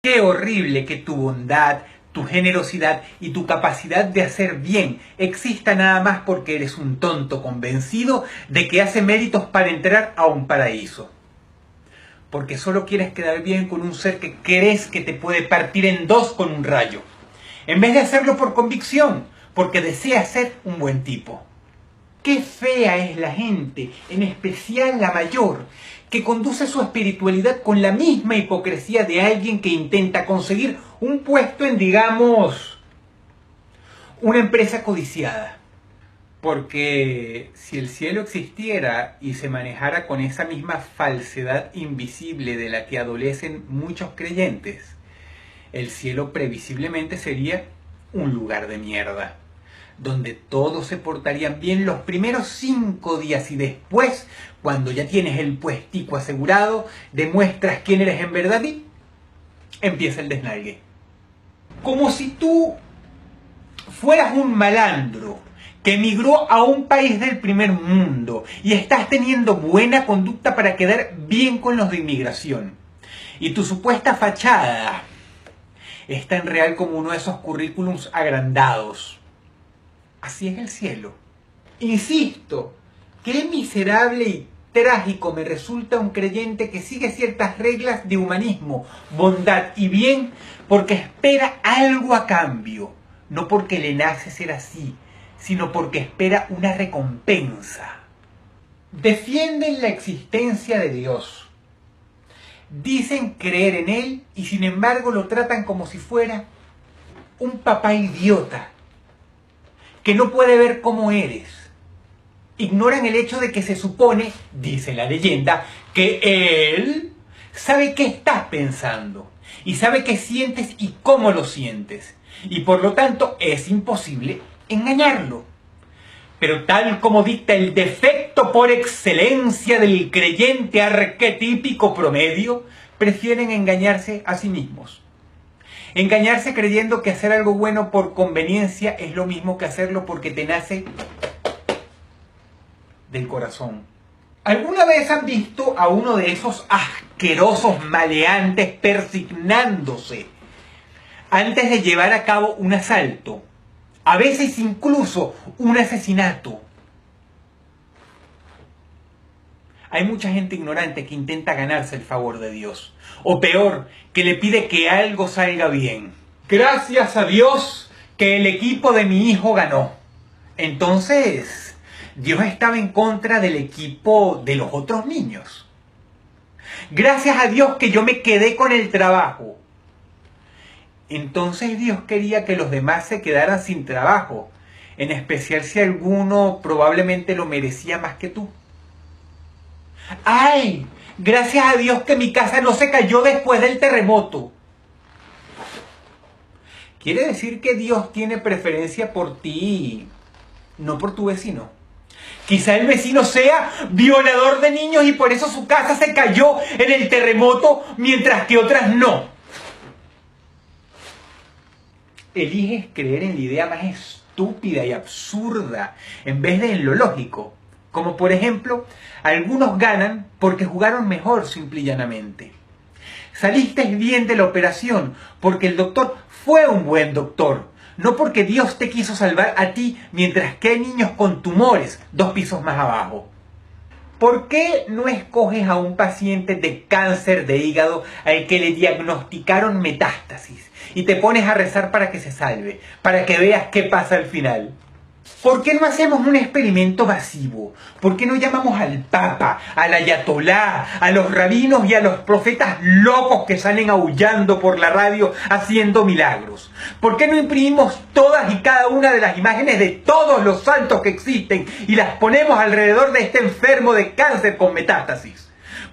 Qué horrible que tu bondad, tu generosidad y tu capacidad de hacer bien exista nada más porque eres un tonto convencido de que hace méritos para entrar a un paraíso. Porque solo quieres quedar bien con un ser que crees que te puede partir en dos con un rayo, en vez de hacerlo por convicción, porque deseas ser un buen tipo. Qué fea es la gente, en especial la mayor, que conduce su espiritualidad con la misma hipocresía de alguien que intenta conseguir un puesto en, digamos, una empresa codiciada. Porque si el cielo existiera y se manejara con esa misma falsedad invisible de la que adolecen muchos creyentes, el cielo previsiblemente sería un lugar de mierda, donde todos se portarían bien los primeros 5 días y después, cuando ya tienes el puestico asegurado, demuestras quién eres en verdad y empieza el desnalgue. Como si tú fueras un malandro que emigró a un país del primer mundo y estás teniendo buena conducta para quedar bien con los de inmigración. Y tu supuesta fachada es tan real como uno de esos currículums agrandados. Así es el cielo. Insisto, qué miserable y trágico me resulta un creyente que sigue ciertas reglas de humanismo, bondad y bien porque espera algo a cambio, no porque le nace ser así, sino porque espera una recompensa. Defienden la existencia de Dios. Dicen creer en Él y sin embargo lo tratan como si fuera un papá idiota que no puede ver cómo eres. Ignoran el hecho de que se supone, dice la leyenda, que Él sabe qué estás pensando y sabe qué sientes y cómo lo sientes. Y por lo tanto es imposible engañarlo. Pero tal como dicta el defecto por excelencia del creyente arquetípico promedio, prefieren engañarse a sí mismos. Engañarse creyendo que hacer algo bueno por conveniencia es lo mismo que hacerlo porque te nace del corazón. ¿Alguna vez han visto a uno de esos asquerosos maleantes persignándose antes de llevar a cabo un asalto? A veces incluso un asesinato. Hay mucha gente ignorante que intenta ganarse el favor de Dios. O peor, que le pide que algo salga bien. Gracias a Dios que el equipo de mi hijo ganó. Entonces, Dios estaba en contra del equipo de los otros niños. Gracias a Dios que yo me quedé con el trabajo. Entonces Dios quería que los demás se quedaran sin trabajo, en especial si alguno probablemente lo merecía más que tú. ¡Ay! Gracias a Dios que mi casa no se cayó después del terremoto. Quiere decir que Dios tiene preferencia por ti, no por tu vecino. Quizá el vecino sea violador de niños y por eso su casa se cayó en el terremoto, mientras que otras no. Eliges creer en la idea más estúpida y absurda en vez de en lo lógico. Como por ejemplo, algunos ganan porque jugaron mejor simple y llanamente. Saliste bien de la operación porque el doctor fue un buen doctor, no porque Dios te quiso salvar a ti mientras que hay niños con tumores 2 pisos más abajo. ¿Por qué no escoges a un paciente de cáncer de hígado al que le diagnosticaron metástasis y te pones a rezar para que se salve, para que veas qué pasa al final? ¿Por qué no hacemos un experimento masivo? ¿Por qué no llamamos al Papa, al Ayatolá, a los rabinos y a los profetas locos que salen aullando por la radio haciendo milagros? ¿Por qué no imprimimos todas y cada una de las imágenes de todos los santos que existen y las ponemos alrededor de este enfermo de cáncer con metástasis?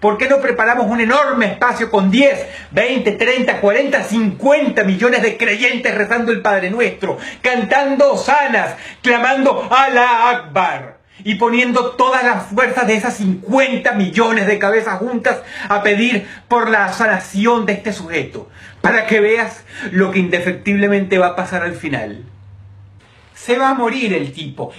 ¿Por qué no preparamos un enorme espacio con 10, 20, 30, 40, 50 millones de creyentes rezando el Padre Nuestro, cantando hosanas, clamando Alá Akbar y poniendo todas las fuerzas de esas 50 millones de cabezas juntas a pedir por la sanación de este sujeto, para que veas lo que indefectiblemente va a pasar al final? Se va a morir el tipo.